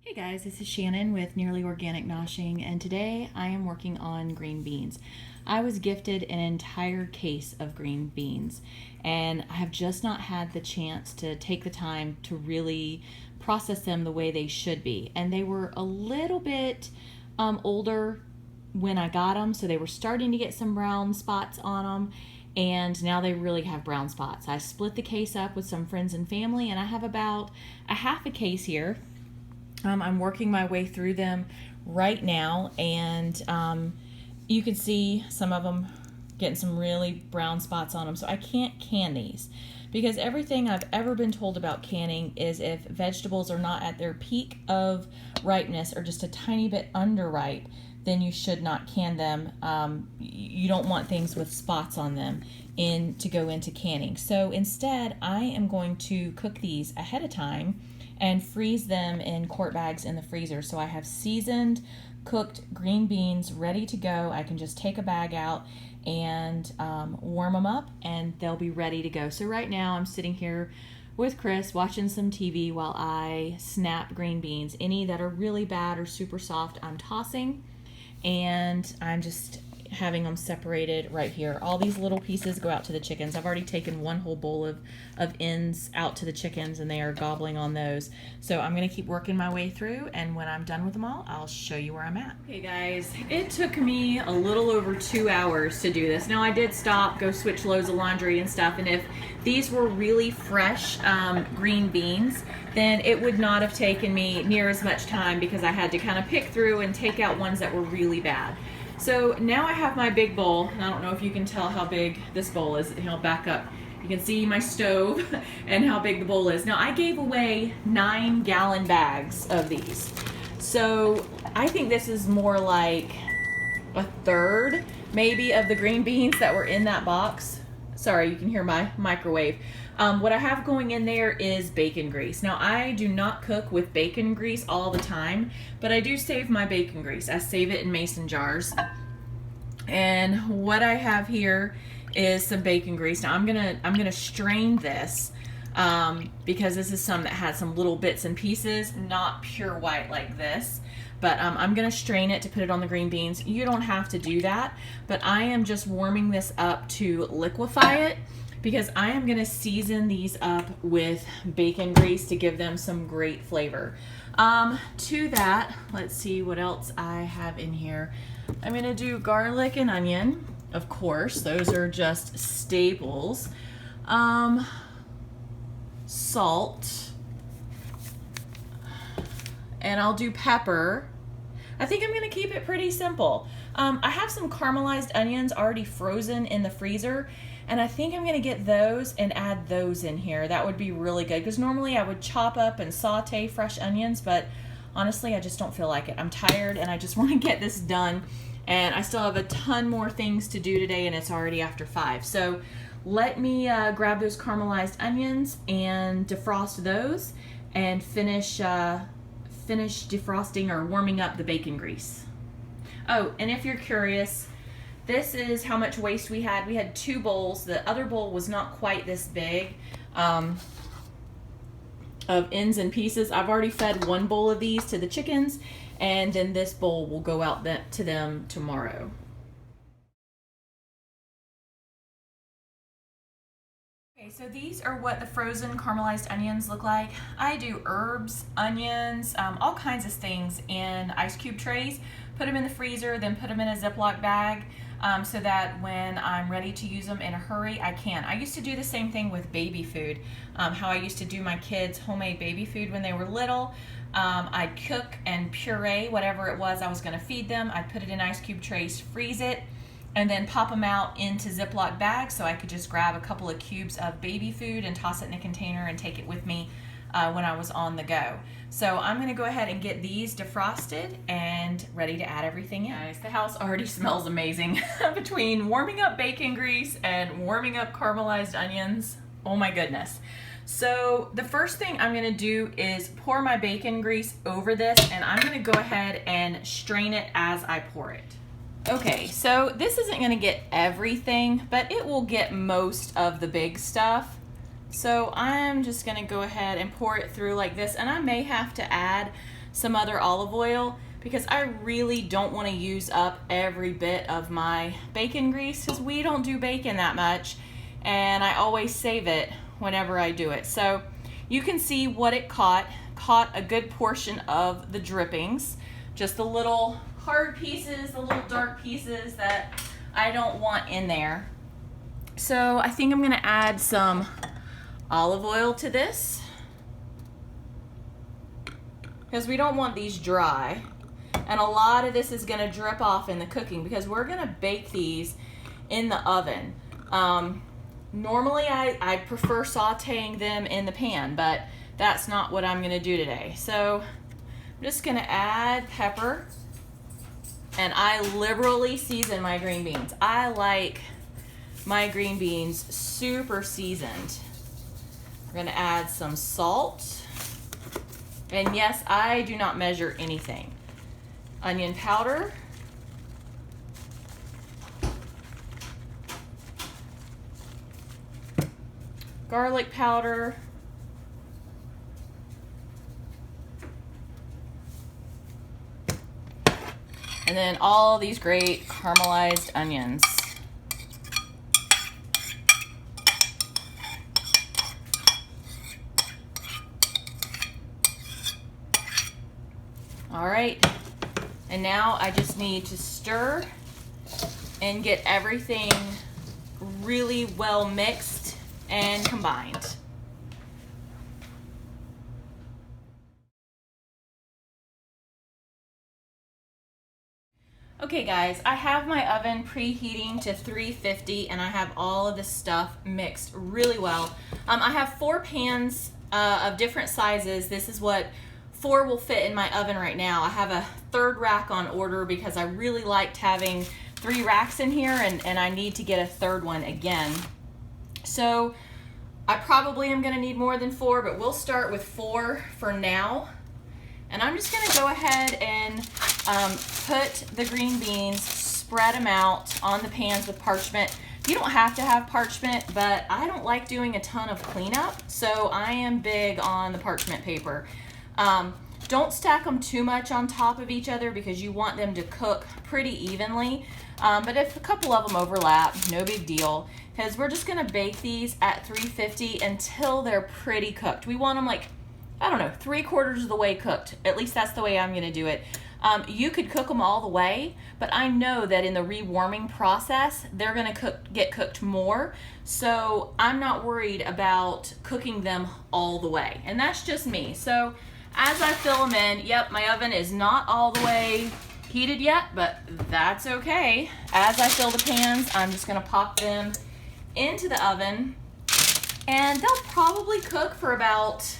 Hey guys, this is Shannon with Nearly Organic Noshing, and today I am working on green beans. I was gifted an entire case of green beans, and I have just not had the chance to take the time to really process them the way they should be. And they were a little bit older when I got them, so they were starting to get some brown spots on them, and now they really have brown spots. I split the case up with some friends and family, and I have about a half a case here. I'm working my way through them right now, and you can see some of them getting some really brown spots on them. So I can't can these because everything I've ever been told about canning is if vegetables are not at their peak of ripeness or just a tiny bit underripe, then you should not can them. You don't want things with spots on them to go into canning. So instead, I am going to cook these ahead of time and freeze them in quart bags in the freezer. So I have seasoned, cooked green beans ready to go. I can just take a bag out and warm them up, and they'll be ready to go. So right now I'm sitting here with Chris watching some TV while I snap green beans. Any that are really bad or super soft, I'm tossing, and I'm just having them separated right here. All these little pieces go out to the chickens. I've already taken one whole bowl of ends out to the chickens, and they are gobbling on those. So I'm gonna keep working my way through, and when I'm done with them all, I'll show you where I'm at. Okay guys, it took me a little over 2 hours to do this. Now I did stop, go switch loads of laundry and stuff, and if these were really fresh green beans, then it would not have taken me near as much time because I had to kind of pick through and take out ones that were really bad. So now I have my big bowl, and I don't know if you can tell how big this bowl is. I'll back up. You can see my stove and how big the bowl is. Now I gave away 9-gallon bags of these. So I think this is more like a third maybe of the green beans that were in that box. Sorry, you can hear my microwave. What I have going in there is bacon grease. Now I do not cook with bacon grease all the time, but I do save my bacon grease. I save it in mason jars. And what I have here is some bacon grease. Now I'm gonna strain this because this is some that had some little bits and pieces, not pure white like this. But I'm gonna strain it to put it on the green beans. You don't have to do that, but I am just warming this up to liquefy it because I am gonna season these up with bacon grease to give them some great flavor. To that, let's see what else I have in here. I'm gonna do garlic and onion, of course, those are just staples. Salt, and I'll do pepper. I think I'm gonna keep it pretty simple. I have some caramelized onions already frozen in the freezer, and I think I'm gonna get those and add those in here. That would be really good, because normally I would chop up and saute fresh onions, but honestly, I just don't feel like it. I'm tired and I just wanna get this done, and I still have a ton more things to do today, and it's already after 5. So let me grab those caramelized onions and defrost those and finish defrosting or warming up the bacon grease. Oh, and if you're curious, this is how much waste we had. We had 2 bowls. The other bowl was not quite this big of ends and pieces. I've already fed 1 bowl of these to the chickens, and then this bowl will go out to them tomorrow. Okay, so these are what the frozen caramelized onions look like. I do herbs, onions, all kinds of things in ice cube trays, put them in the freezer, then put them in a Ziploc bag so that when I'm ready to use them in a hurry, I can. I used to do the same thing with baby food, how I used to do my kids' homemade baby food when they were little. I'd cook and puree whatever it was I was gonna feed them. I'd put it in ice cube trays, freeze it, and then pop them out into Ziploc bags so I could just grab a couple of cubes of baby food and toss it in a container and take it with me when I was on the go. So I'm gonna go ahead and get these defrosted and ready to add everything in. Guys, the house already smells amazing. Between warming up bacon grease and warming up caramelized onions, oh my goodness. So the first thing I'm gonna do is pour my bacon grease over this, and I'm gonna go ahead and strain it as I pour it. Okay, so this isn't gonna get everything, but it will get most of the big stuff. So I'm just gonna go ahead and pour it through like this, and I may have to add some other olive oil because I really don't want to use up every bit of my bacon grease because we don't do bacon that much, and I always save it whenever I do it. So you can see what it caught a good portion of the drippings, just the little hard pieces, the little dark pieces that I don't want in there. So I think I'm gonna add some olive oil to this because we don't want these dry. And a lot of this is gonna drip off in the cooking because we're gonna bake these in the oven. Normally I prefer sauteing them in the pan, but that's not what I'm gonna do today. So I'm just gonna add pepper, and I liberally season my green beans. I like my green beans super seasoned. We're gonna add some salt. And yes, I do not measure anything. Onion powder. Garlic powder. And then all these great caramelized onions. All right, and now I just need to stir and get everything really well mixed and combined. Okay guys, I have my oven preheating to 350 and I have all of this stuff mixed really well. I have 4 pans of different sizes. This is what 4 will fit in my oven right now. I have a 3rd rack on order because I really liked having 3 racks in here, and I need to get a 3rd one again. So I probably am gonna need more than 4, but we'll start with 4 for now. And I'm just gonna go ahead and put the green beans, spread them out on the pans with parchment. You don't have to have parchment, but I don't like doing a ton of cleanup, so I am big on the parchment paper. Don't stack them too much on top of each other because you want them to cook pretty evenly. But if a couple of them overlap, no big deal, because we're just gonna bake these at 350 until they're pretty cooked. We want them like, I don't know, 3/4 of the way cooked. At least that's the way I'm gonna do it. You could cook them all the way, but I know that in the rewarming process, they're gonna get cooked more. So I'm not worried about cooking them all the way. And that's just me. So as I fill them in, yep, my oven is not all the way heated yet, but that's okay. As I fill the pans, I'm just gonna pop them into the oven, and they'll probably cook for about,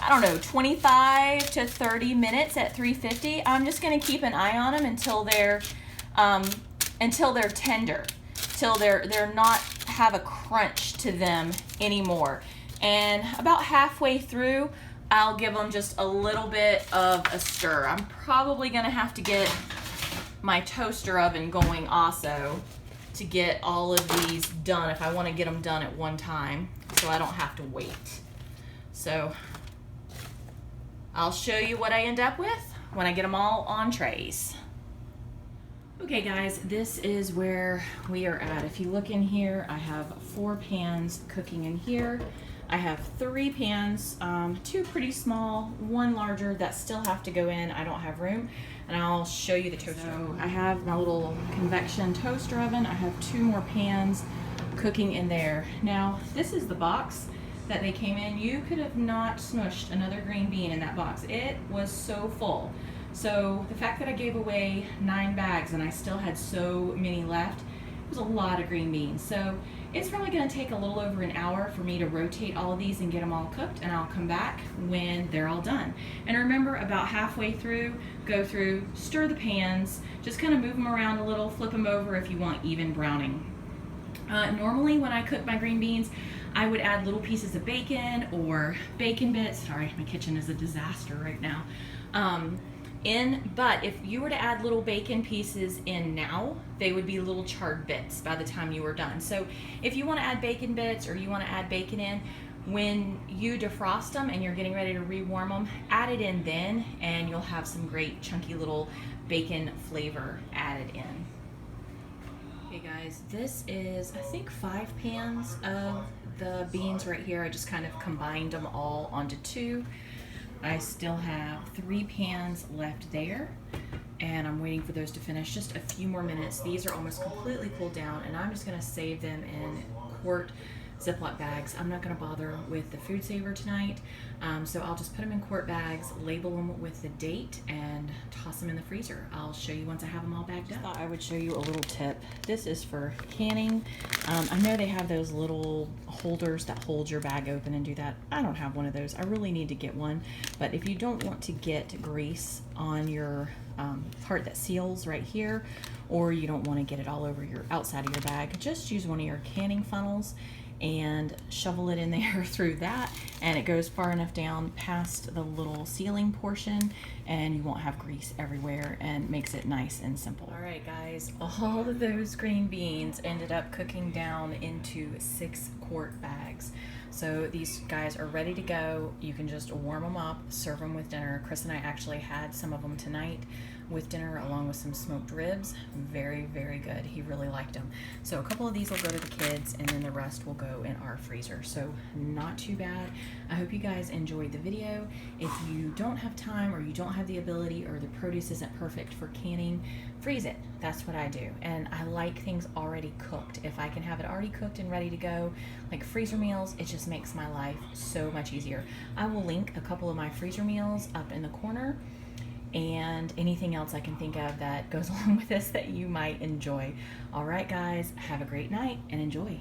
I don't know, 25 to 30 minutes at 350. I'm just gonna keep an eye on them until they're tender, till they're not have a crunch to them anymore. And about halfway through, I'll give them just a little bit of a stir. I'm probably gonna have to get my toaster oven going also to get all of these done if I wanna get them done at one time so I don't have to wait. So I'll show you what I end up with when I get them all on trays. Okay guys, this is where we are at. If you look in here, I have 4 pans cooking in here. I have 3 pans, 2 pretty small, 1 larger that still have to go in. I don't have room, and I'll show you the toaster. So I have my little convection toaster oven. I have 2 more pans cooking in there. Now, this is the box that they came in. You could have not smushed another green bean in that box. It was so full. So the fact that I gave away 9 bags and I still had so many left, it was a lot of green beans. So it's probably gonna take a little over an hour for me to rotate all of these and get them all cooked, and I'll come back when they're all done. And remember, about halfway through, go through, stir the pans, just kind of move them around a little, flip them over if you want even browning. Normally when I cook my green beans, I would add little pieces of bacon or bacon bits. Sorry, my kitchen is a disaster right now. But if you were to add little bacon pieces in now, they would be little charred bits by the time you were done. So if you want to add bacon bits or you want to add bacon in, When you defrost them and you're getting ready to rewarm them, add it in then, and you'll have some great chunky little bacon flavor added in. Okay guys, this is I think 5 pans of the beans right here. I just kind of combined them all onto 2. I still have 3 pans left there, and I'm waiting for those to finish just a few more minutes. These are almost completely cooled down, and I'm just going to save them in quart Ziploc bags. I'm not going to bother with the food saver tonight, so I'll just put them in quart bags, label them with the date, and toss them in the freezer. I'll show you once I have them all bagged up. I thought I would show you a little tip. This is for canning. I know they have those little holders that hold your bag open and do that. I don't have one of those. I really need to get one, but if you don't want to get grease on your part that seals right here, or you don't want to get it all over your outside of your bag, just use one of your canning funnels and shovel it in there through that, and it goes far enough down past the little sealing portion, and you won't have grease everywhere, and makes it nice and simple. All right guys, all of those green beans ended up cooking down into 6 quart bags. So these guys are ready to go. You can just warm them up, serve them with dinner. Chris and I actually had some of them tonight with dinner along with some smoked ribs. Very, very good. He really liked them. So a couple of these will go to the kids, and then the rest will go in our freezer. So not too bad. I hope you guys enjoyed the video. If you don't have time, or you don't have the ability, or the produce isn't perfect for canning, freeze it. That's what I do. And I like things already cooked. If I can have it already cooked and ready to go, like freezer meals, it just makes my life so much easier. I will link a couple of my freezer meals up in the corner, and anything else I can think of that goes along with this that you might enjoy. All right guys, have a great night and enjoy.